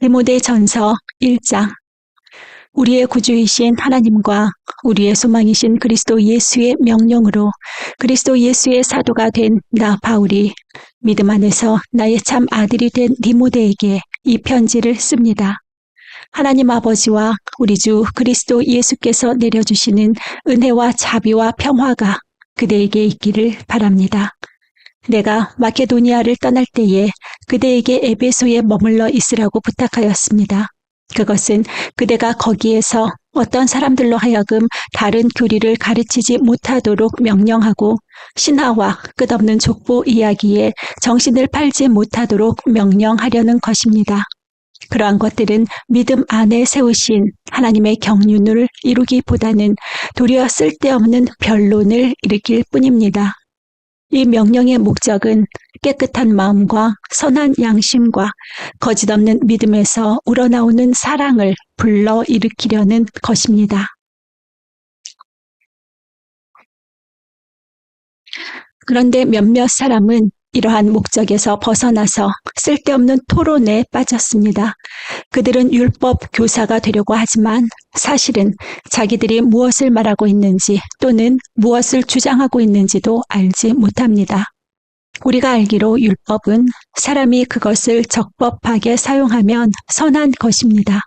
디모데전서 1장. 우리의 구주이신 하나님과 우리의 소망이신 그리스도 예수의 명령으로 그리스도 예수의 사도가 된 나 바울이 믿음 안에서 나의 참 아들이 된 디모데에게 이 편지를 씁니다. 하나님 아버지와 우리 주 그리스도 예수께서 내려주시는 은혜와 자비와 평화가 그대에게 있기를 바랍니다. 내가 마케도니아를 떠날 때에 그대에게 에베소에 머물러 있으라고 부탁하였습니다. 그것은 그대가 거기에서 어떤 사람들로 하여금 다른 교리를 가르치지 못하도록 명령하고 신화와 끝없는 족보 이야기에 정신을 팔지 못하도록 명령하려는 것입니다. 그러한 것들은 믿음 안에 세우신 하나님의 경륜을 이루기보다는 도리어 쓸데없는 변론을 일으킬 뿐입니다. 이 명령의 목적은 깨끗한 마음과 선한 양심과 거짓없는 믿음에서 우러나오는 사랑을 불러일으키려는 것입니다. 그런데 몇몇 사람은 이러한 목적에서 벗어나서 쓸데없는 토론에 빠졌습니다. 그들은 율법 교사가 되려고 하지만 사실은 자기들이 무엇을 말하고 있는지 또는 무엇을 주장하고 있는지도 알지 못합니다. 우리가 알기로 율법은 사람이 그것을 적법하게 사용하면 선한 것입니다.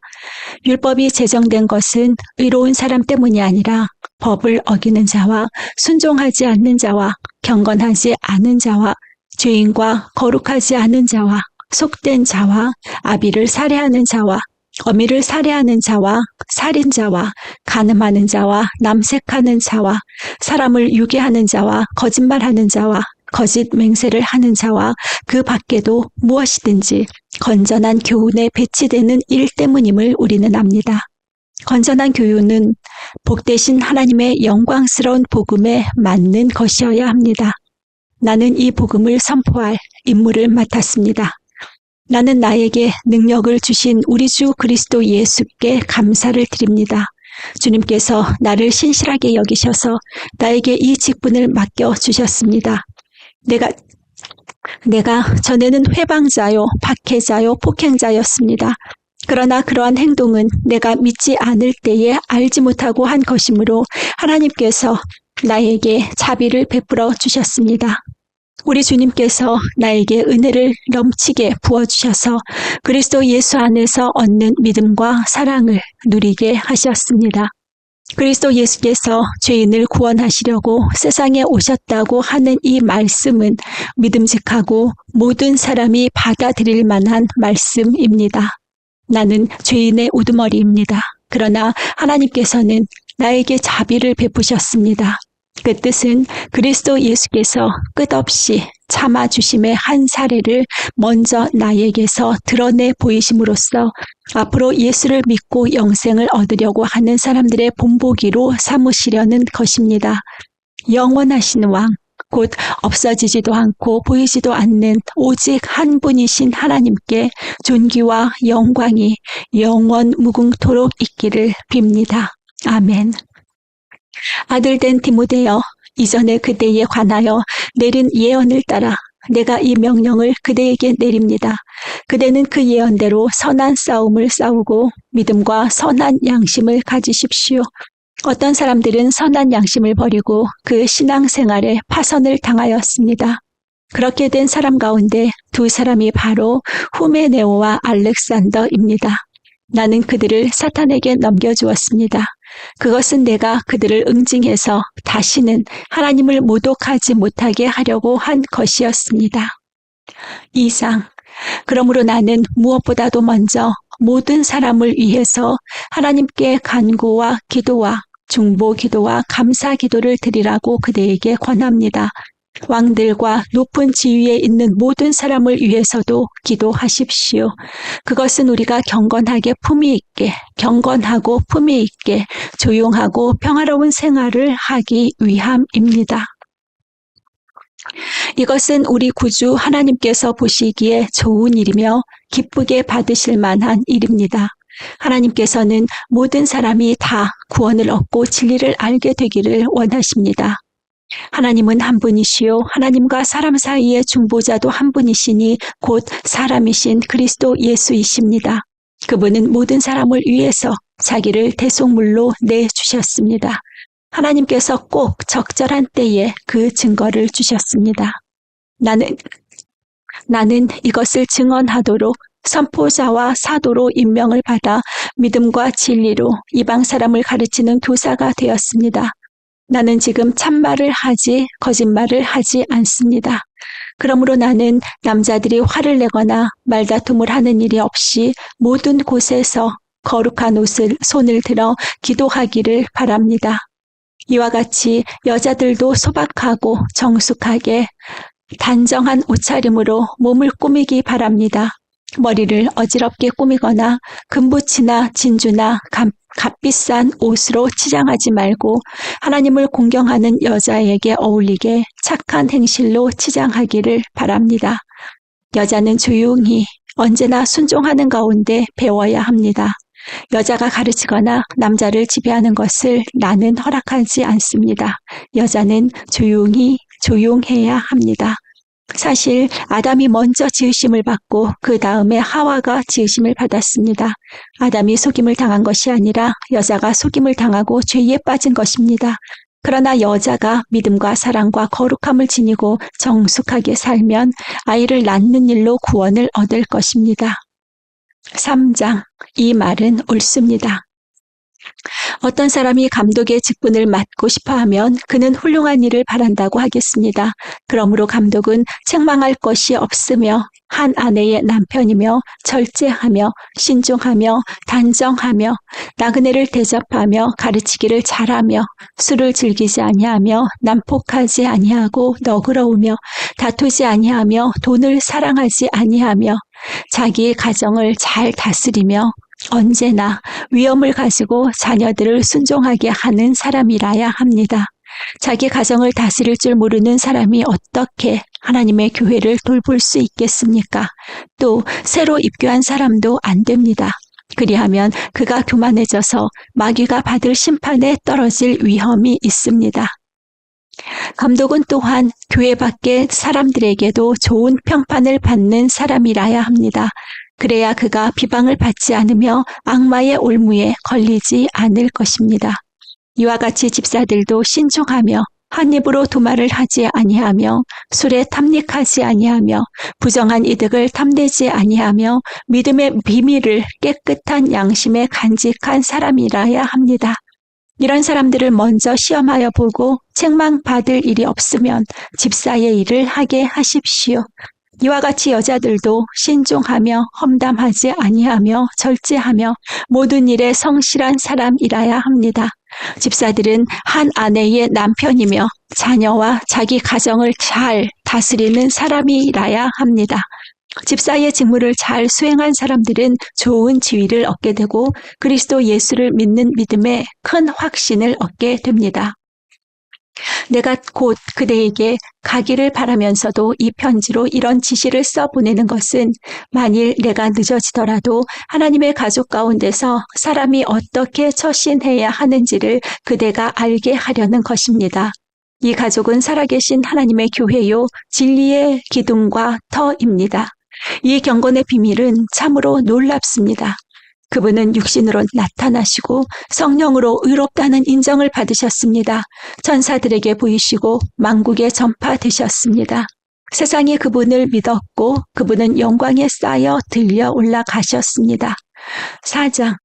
율법이 제정된 것은 의로운 사람 때문이 아니라 법을 어기는 자와 순종하지 않는 자와 경건하지 않은 자와 죄인과 거룩하지 않은 자와 속된 자와 아비를 살해하는 자와 어미를 살해하는 자와 살인자와 간음하는 자와 남색하는 자와 사람을 유괴하는 자와 거짓말하는 자와 거짓 맹세를 하는 자와 그 밖에도 무엇이든지 건전한 교훈에 배치되는 일 때문임을 우리는 압니다. 건전한 교훈은 복되신 하나님의 영광스러운 복음에 맞는 것이어야 합니다. 나는 이 복음을 선포할 임무를 맡았습니다. 나는 나에게 능력을 주신 우리 주 그리스도 예수께 감사를 드립니다. 주님께서 나를 신실하게 여기셔서 나에게 이 직분을 맡겨주셨습니다. 내가 전에는 회방자요, 박해자요, 폭행자였습니다. 그러나 그러한 행동은 내가 믿지 않을 때에 알지 못하고 한 것이므로 하나님께서 나에게 자비를 베풀어 주셨습니다. 우리 주님께서 나에게 은혜를 넘치게 부어주셔서 그리스도 예수 안에서 얻는 믿음과 사랑을 누리게 하셨습니다. 그리스도 예수께서 죄인을 구원하시려고 세상에 오셨다고 하는 이 말씀은 믿음직하고 모든 사람이 받아들일 만한 말씀입니다. 나는 죄인의 우두머리입니다. 그러나 하나님께서는 나에게 자비를 베푸셨습니다. 그 뜻은 그리스도 예수께서 끝없이 참아주심의 한 사례를 먼저 나에게서 드러내 보이심으로써 앞으로 예수를 믿고 영생을 얻으려고 하는 사람들의 본보기로 삼으시려는 것입니다. 영원하신 왕, 곧 없어지지도 않고 보이지도 않는 오직 한 분이신 하나님께 존귀와 영광이 영원 무궁토록 있기를 빕니다. 아멘. 아들된 디모데여, 이전에 그대에 관하여 내린 예언을 따라 내가 이 명령을 그대에게 내립니다. 그대는 그 예언대로 선한 싸움을 싸우고 믿음과 선한 양심을 가지십시오. 어떤 사람들은 선한 양심을 버리고 그 신앙생활에 파선을 당하였습니다. 그렇게 된 사람 가운데 두 사람이 바로 후메네오와 알렉산더입니다. 나는 그들을 사탄에게 넘겨주었습니다. 그것은 내가 그들을 응징해서 다시는 하나님을 모독하지 못하게 하려고 한 것이었습니다. 2장. 그러므로 나는 무엇보다도 먼저 모든 사람을 위해서 하나님께 간구와 기도와 중보 기도와 감사 기도를 드리라고 그대에게 권합니다. 왕들과 높은 지위에 있는 모든 사람을 위해서도 기도하십시오. 그것은 우리가 경건하고 품위 있게 조용하고 평화로운 생활을 하기 위함입니다. 이것은 우리 구주 하나님께서 보시기에 좋은 일이며 기쁘게 받으실 만한 일입니다. 하나님께서는 모든 사람이 다 구원을 얻고 진리를 알게 되기를 원하십니다. 하나님은 한 분이시요 하나님과 사람 사이의 중보자도 한 분이시니 곧 사람이신 그리스도 예수이십니다. 그분은 모든 사람을 위해서 자기를 대속물로 내주셨습니다. 하나님께서 꼭 적절한 때에 그 증거를 주셨습니다. 나는 이것을 증언하도록 선포자와 사도로 임명을 받아 믿음과 진리로 이방 사람을 가르치는 교사가 되었습니다. 나는 지금 참말을 하지 거짓말을 하지 않습니다. 그러므로 나는 남자들이 화를 내거나 말다툼을 하는 일이 없이 모든 곳에서 거룩한 손을 들어 기도하기를 바랍니다. 이와 같이 여자들도 소박하고 정숙하게 단정한 옷차림으로 몸을 꾸미기 바랍니다. 머리를 어지럽게 꾸미거나 금붙이나 진주나 값비싼 옷으로 치장하지 말고 하나님을 공경하는 여자에게 어울리게 착한 행실로 치장하기를 바랍니다. 여자는 조용히 언제나 순종하는 가운데 배워야 합니다. 여자가 가르치거나 남자를 지배하는 것을 나는 허락하지 않습니다. 여자는 조용해야 합니다. 사실 아담이 먼저 지으심을 받고 그 다음에 하와가 지으심을 받았습니다. 아담이 속임을 당한 것이 아니라 여자가 속임을 당하고 죄에 빠진 것입니다. 그러나 여자가 믿음과 사랑과 거룩함을 지니고 정숙하게 살면 아이를 낳는 일로 구원을 얻을 것입니다. 3장, 이 말은 옳습니다. 어떤 사람이 감독의 직분을 맡고 싶어하면 그는 훌륭한 일을 바란다고 하겠습니다. 그러므로 감독은 책망할 것이 없으며 한 아내의 남편이며 절제하며 신중하며 단정하며 나그네를 대접하며 가르치기를 잘하며 술을 즐기지 아니하며 난폭하지 아니하고 너그러우며 다투지 아니하며 돈을 사랑하지 아니하며 자기 가정을 잘 다스리며 언제나 위엄을 가지고 자녀들을 순종하게 하는 사람이라야 합니다. 자기 가정을 다스릴 줄 모르는 사람이 어떻게 하나님의 교회를 돌볼 수 있겠습니까? 또 새로 입교한 사람도 안 됩니다. 그리하면 그가 교만해져서 마귀가 받을 심판에 떨어질 위험이 있습니다. 감독은 또한 교회 밖의 사람들에게도 좋은 평판을 받는 사람이라야 합니다. 그래야 그가 비방을 받지 않으며 악마의 올무에 걸리지 않을 것입니다. 이와 같이 집사들도 신중하며 한 입으로 도말을 하지 아니하며 술에 탐닉하지 아니하며 부정한 이득을 탐내지 아니하며 믿음의 비밀을 깨끗한 양심에 간직한 사람이라야 합니다. 이런 사람들을 먼저 시험하여 보고 책망받을 일이 없으면 집사의 일을 하게 하십시오. 이와 같이 여자들도 신중하며 험담하지 아니하며 절제하며 모든 일에 성실한 사람이라야 합니다. 집사들은 한 아내의 남편이며 자녀와 자기 가정을 잘 다스리는 사람이라야 합니다. 집사의 직무를 잘 수행한 사람들은 좋은 지위를 얻게 되고 그리스도 예수를 믿는 믿음에 큰 확신을 얻게 됩니다. 내가 곧 그대에게 가기를 바라면서도 이 편지로 이런 지시를 써보내는 것은 만일 내가 늦어지더라도 하나님의 가족 가운데서 사람이 어떻게 처신해야 하는지를 그대가 알게 하려는 것입니다. 이 가족은 살아계신 하나님의 교회요 진리의 기둥과 터입니다. 이 경건의 비밀은 참으로 놀랍습니다. 그분은 육신으로 나타나시고 성령으로 의롭다는 인정을 받으셨습니다. 천사들에게 보이시고 만국에 전파되셨습니다. 세상이 그분을 믿었고 그분은 영광에 쌓여 들려 올라가셨습니다. 4장,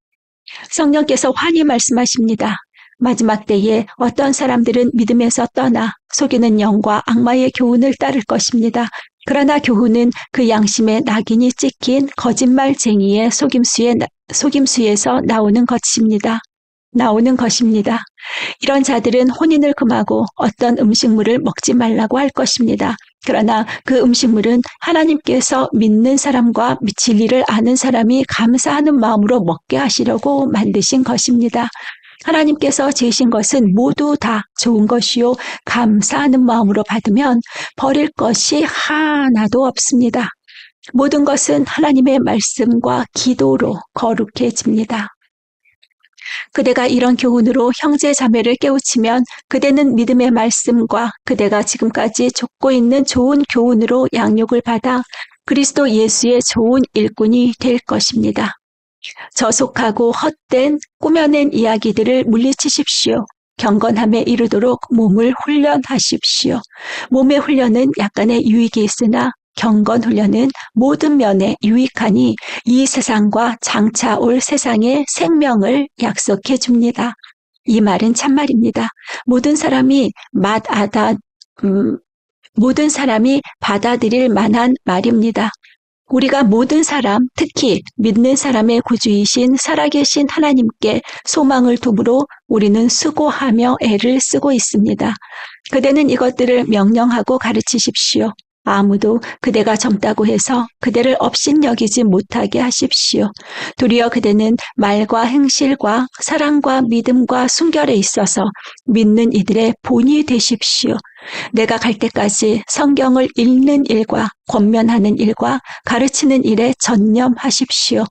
성령께서 환히 말씀하십니다. 마지막 때에 어떤 사람들은 믿음에서 떠나 속이는 영과 악마의 교훈을 따를 것입니다. 그러나 교훈은 그 양심에 낙인이 찍힌 거짓말쟁이의 속임수에서 나오는 것입니다. 이런 자들은 혼인을 금하고 어떤 음식물을 먹지 말라고 할 것입니다. 그러나 그 음식물은 하나님께서 믿는 사람과 진리를 아는 사람이 감사하는 마음으로 먹게 하시려고 만드신 것입니다. 하나님께서 지으신 것은 모두 다 좋은 것이요 감사하는 마음으로 받으면 버릴 것이 하나도 없습니다. 모든 것은 하나님의 말씀과 기도로 거룩해집니다. 그대가 이런 교훈으로 형제 자매를 깨우치면 그대는 믿음의 말씀과 그대가 지금까지 좇고 있는 좋은 교훈으로 양육을 받아 그리스도 예수의 좋은 일꾼이 될 것입니다. 저속하고 헛된 꾸며낸 이야기들을 물리치십시오. 경건함에 이르도록 몸을 훈련하십시오. 몸의 훈련은 약간의 유익이 있으나 경건 훈련은 모든 면에 유익하니 이 세상과 장차 올 세상의 생명을 약속해 줍니다. 이 말은 참말입니다. 모든 사람이 모든 사람이 받아들일 만한 말입니다. 우리가 모든 사람, 특히 믿는 사람의 구주이신 살아계신 하나님께 소망을 두므로 우리는 수고하며 애를 쓰고 있습니다. 그대는 이것들을 명령하고 가르치십시오. 아무도 그대가 젊다고 해서 그대를 업신여기지 못하게 하십시오. 도리어 그대는 말과 행실과 사랑과 믿음과 순결에 있어서 믿는 이들의 본이 되십시오. 내가 갈 때까지 성경을 읽는 일과 권면하는 일과 가르치는 일에 전념하십시오.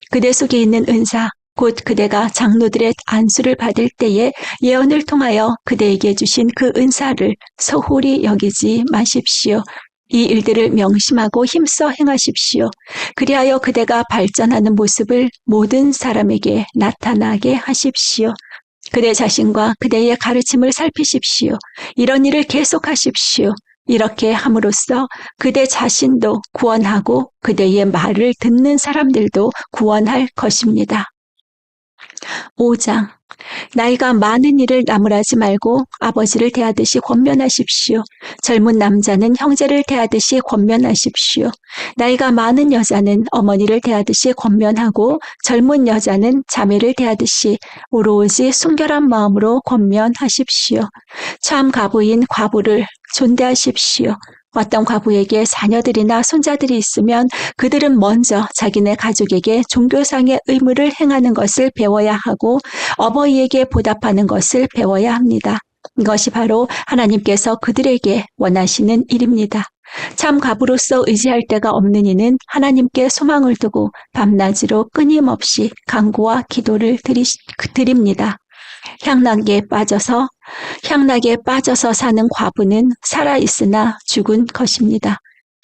그대 속에 있는 은사, 곧 그대가 장로들의 안수를 받을 때에 예언을 통하여 그대에게 주신 그 은사를 소홀히 여기지 마십시오. 이 일들을 명심하고 힘써 행하십시오. 그리하여 그대가 발전하는 모습을 모든 사람에게 나타나게 하십시오. 그대 자신과 그대의 가르침을 살피십시오. 이런 일을 계속하십시오. 이렇게 함으로써 그대 자신도 구원하고 그대의 말을 듣는 사람들도 구원할 것입니다. 5장. 나이가 많은 이를 나무라지 말고 아버지를 대하듯이 권면하십시오. 젊은 남자는 형제를 대하듯이 권면하십시오. 나이가 많은 여자는 어머니를 대하듯이 권면하고 젊은 여자는 자매를 대하듯이 오로지 순결한 마음으로 권면하십시오. 참 과부인 과부를 존대하십시오. 어떤 과부에게 자녀들이나 손자들이 있으면 그들은 먼저 자기네 가족에게 종교상의 의무를 행하는 것을 배워야 하고 어버이에게 보답하는 것을 배워야 합니다. 이것이 바로 하나님께서 그들에게 원하시는 일입니다. 참 과부로서 의지할 데가 없는 이는 하나님께 소망을 두고 밤낮으로 끊임없이 간구와 기도를 드립니다. 향락에 빠져서 사는 과부는 살아있으나 죽은 것입니다.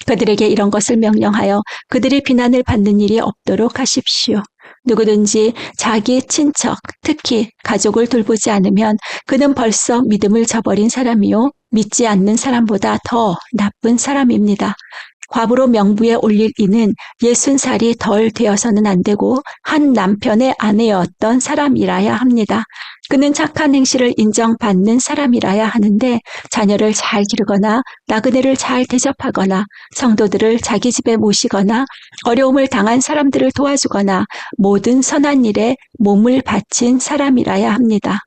그들에게 이런 것을 명령하여 그들이 비난을 받는 일이 없도록 하십시오. 누구든지 자기 친척, 특히 가족을 돌보지 않으면 그는 벌써 믿음을 저버린 사람이요 믿지 않는 사람보다 더 나쁜 사람입니다. 과부로 명부에 올릴 이는 60살이 덜 되어서는 안 되고 한 남편의 아내였던 사람이라야 합니다. 그는 착한 행실을 인정받는 사람이라야 하는데 자녀를 잘 기르거나 나그네를 잘 대접하거나 성도들을 자기 집에 모시거나 어려움을 당한 사람들을 도와주거나 모든 선한 일에 몸을 바친 사람이라야 합니다.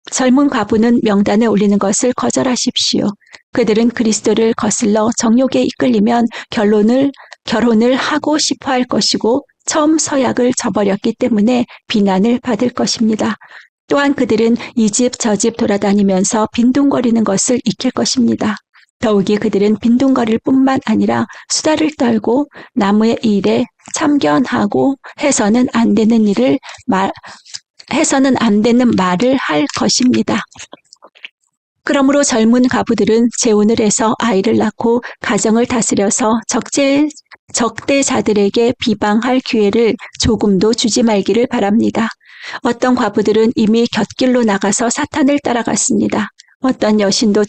젊은 과부는 명단에 올리는 것을 거절하십시오. 그들은 그리스도를 거슬러 정욕에 이끌리면 결혼을 하고 싶어 할 것이고 처음 서약을 저버렸기 때문에 비난을 받을 것입니다. 또한 그들은 이 집 저 집 돌아다니면서 빈둥거리는 것을 익힐 것입니다. 더욱이 그들은 빈둥거릴 뿐만 아니라 수다를 떨고 나무의 일에 참견하고 해서는 안 되는 말을 할 것입니다. 그러므로 젊은 과부들은 재혼을 해서 아이를 낳고 가정을 다스려서 적대자들에게 비방할 기회를 조금도 주지 말기를 바랍니다. 어떤 과부들은 이미 곁길로 나가서 사탄을 따라갔습니다. 어떤 여신도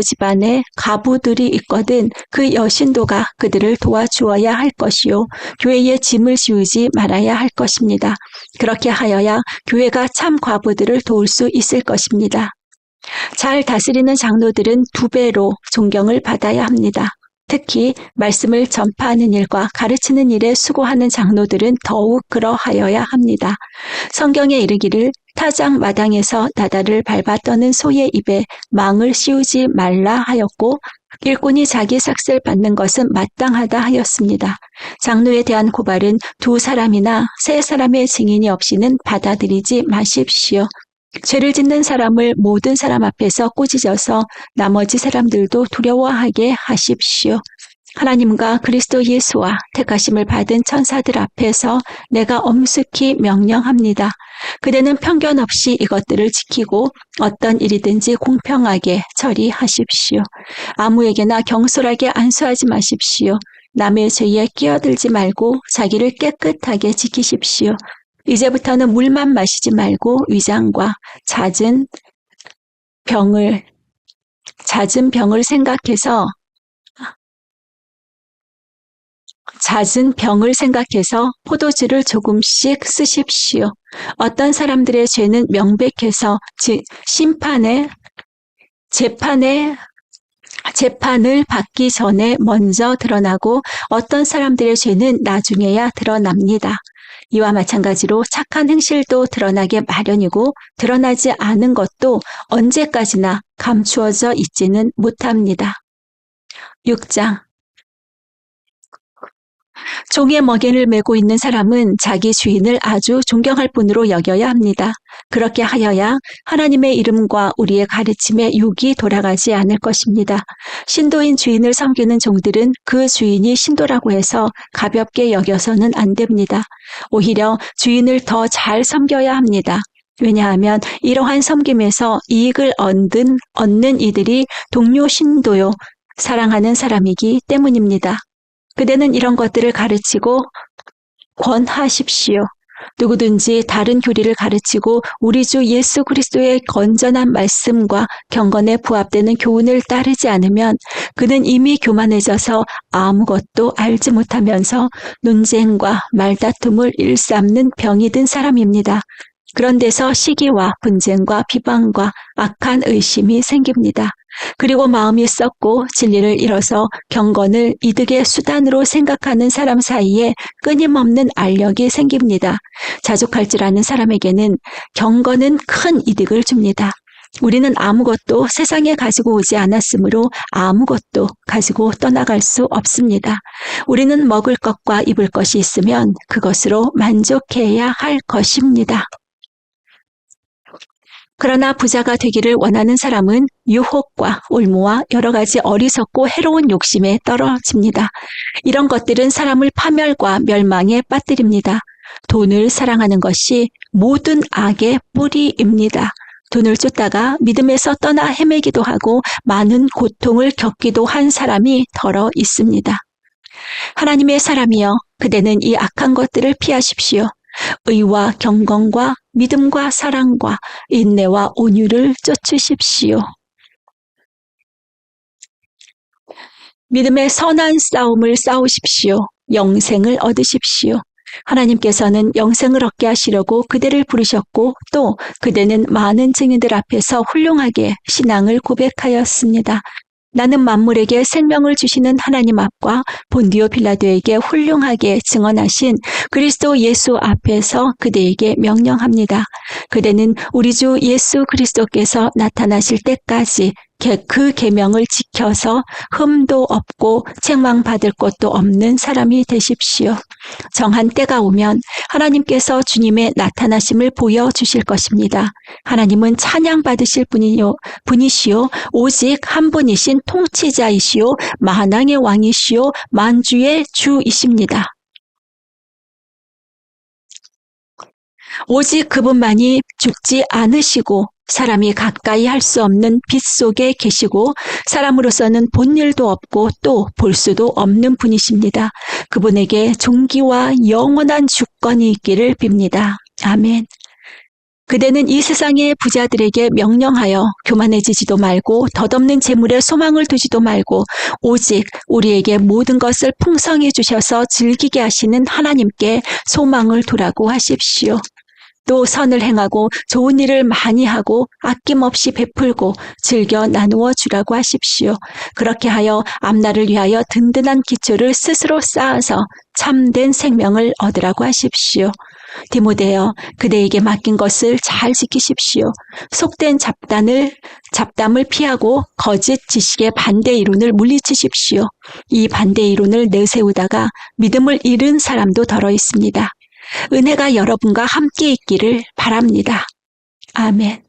집안에 과부들이 있거든 그 여신도가 그들을 도와주어야 할 것이요 교회의 짐을 지우지 말아야 할 것입니다. 그렇게 하여야 교회가 참 과부들을 도울 수 있을 것입니다. 잘 다스리는 장로들은 2배로 존경을 받아야 합니다. 특히 말씀을 전파하는 일과 가르치는 일에 수고하는 장로들은 더욱 그러하여야 합니다. 성경에 이르기를 타작 마당에서 나다를 밟아 떠는 소의 입에 망을 씌우지 말라 하였고 일꾼이 자기 삭슬 받는 것은 마땅하다 하였습니다. 장로에 대한 고발은 2사람이나 3사람의 증인이 없이는 받아들이지 마십시오. 죄를 짓는 사람을 모든 사람 앞에서 꾸짖어서 나머지 사람들도 두려워하게 하십시오. 하나님과 그리스도 예수와 택하심을 받은 천사들 앞에서 내가 엄숙히 명령합니다. 그대는 편견 없이 이것들을 지키고 어떤 일이든지 공평하게 처리하십시오. 아무에게나 경솔하게 안수하지 마십시오. 남의 죄에 끼어들지 말고 자기를 깨끗하게 지키십시오. 이제부터는 물만 마시지 말고 위장과 잦은 병을 생각해서 포도주를 조금씩 쓰십시오. 어떤 사람들의 죄는 명백해서 재판을 받기 전에 먼저 드러나고 어떤 사람들의 죄는 나중에야 드러납니다. 이와 마찬가지로 착한 행실도 드러나게 마련이고 드러나지 않은 것도 언제까지나 감추어져 있지는 못합니다. 6장 종의 먹이를 메고 있는 사람은 자기 주인을 아주 존경할 뿐으로 여겨야 합니다. 그렇게 하여야 하나님의 이름과 우리의 가르침에 육이 돌아가지 않을 것입니다. 신도인 주인을 섬기는 종들은 그 주인이 신도라고 해서 가볍게 여겨서는 안 됩니다. 오히려 주인을 더 잘 섬겨야 합니다. 왜냐하면 이러한 섬김에서 이익을 얻는 이들이 동료 신도요, 사랑하는 사람이기 때문입니다. 그대는 이런 것들을 가르치고 권하십시오. 누구든지 다른 교리를 가르치고 우리 주 예수 그리스도의 건전한 말씀과 경건에 부합되는 교훈을 따르지 않으면 그는 이미 교만해져서 아무것도 알지 못하면서 논쟁과 말다툼을 일삼는 병이 든 사람입니다. 그런 데서 시기와 분쟁과 비방과 악한 의심이 생깁니다. 그리고 마음이 썩고 진리를 잃어서 경건을 이득의 수단으로 생각하는 사람 사이에 끊임없는 알력이 생깁니다. 자족할 줄 아는 사람에게는 경건은 큰 이득을 줍니다. 우리는 아무것도 세상에 가지고 오지 않았으므로 아무것도 가지고 떠나갈 수 없습니다. 우리는 먹을 것과 입을 것이 있으면 그것으로 만족해야 할 것입니다. 그러나 부자가 되기를 원하는 사람은 유혹과 올무와 여러 가지 어리석고 해로운 욕심에 떨어집니다. 이런 것들은 사람을 파멸과 멸망에 빠뜨립니다. 돈을 사랑하는 것이 모든 악의 뿌리입니다. 돈을 쫓다가 믿음에서 떠나 헤매기도 하고 많은 고통을 겪기도 한 사람이 더러 있습니다. 하나님의 사람이여, 그대는 이 악한 것들을 피하십시오. 의와 경건과 믿음과 사랑과 인내와 온유를 쫓으십시오. 믿음의 선한 싸움을 싸우십시오. 영생을 얻으십시오. 하나님께서는 영생을 얻게 하시려고 그대를 부르셨고 또 그대는 많은 증인들 앞에서 훌륭하게 신앙을 고백하였습니다. 나는 만물에게 생명을 주시는 하나님 앞과 본디오 빌라도에게 훌륭하게 증언하신 그리스도 예수 앞에서 그대에게 명령합니다. 그대는 우리 주 예수 그리스도께서 나타나실 때까지 그 계명을 지켜서 흠도 없고 책망받을 것도 없는 사람이 되십시오. 정한 때가 오면 하나님께서 주님의 나타나심을 보여주실 것입니다. 하나님은 찬양받으실 분이시요 오직 한 분이신 통치자이시요 만왕의 왕이시요 만주의 주이십니다. 오직 그분만이 죽지 않으시고 사람이 가까이 할 수 없는 빛 속에 계시고 사람으로서는 본 일도 없고 또 볼 수도 없는 분이십니다. 그분에게 존귀와 영원한 주권이 있기를 빕니다. 아멘. 그대는 이 세상의 부자들에게 명령하여 교만해지지도 말고 덧없는 재물에 소망을 두지도 말고 오직 우리에게 모든 것을 풍성히 주셔서 즐기게 하시는 하나님께 소망을 두라고 하십시오. 또 선을 행하고 좋은 일을 많이 하고 아낌없이 베풀고 즐겨 나누어 주라고 하십시오. 그렇게 하여 앞날을 위하여 든든한 기초를 스스로 쌓아서 참된 생명을 얻으라고 하십시오. 디모데여, 그대에게 맡긴 것을 잘 지키십시오. 속된 잡담을 피하고 거짓 지식의 반대 이론을 물리치십시오. 이 반대 이론을 내세우다가 믿음을 잃은 사람도 더러 있습니다. 은혜가 여러분과 함께 있기를 바랍니다. 아멘.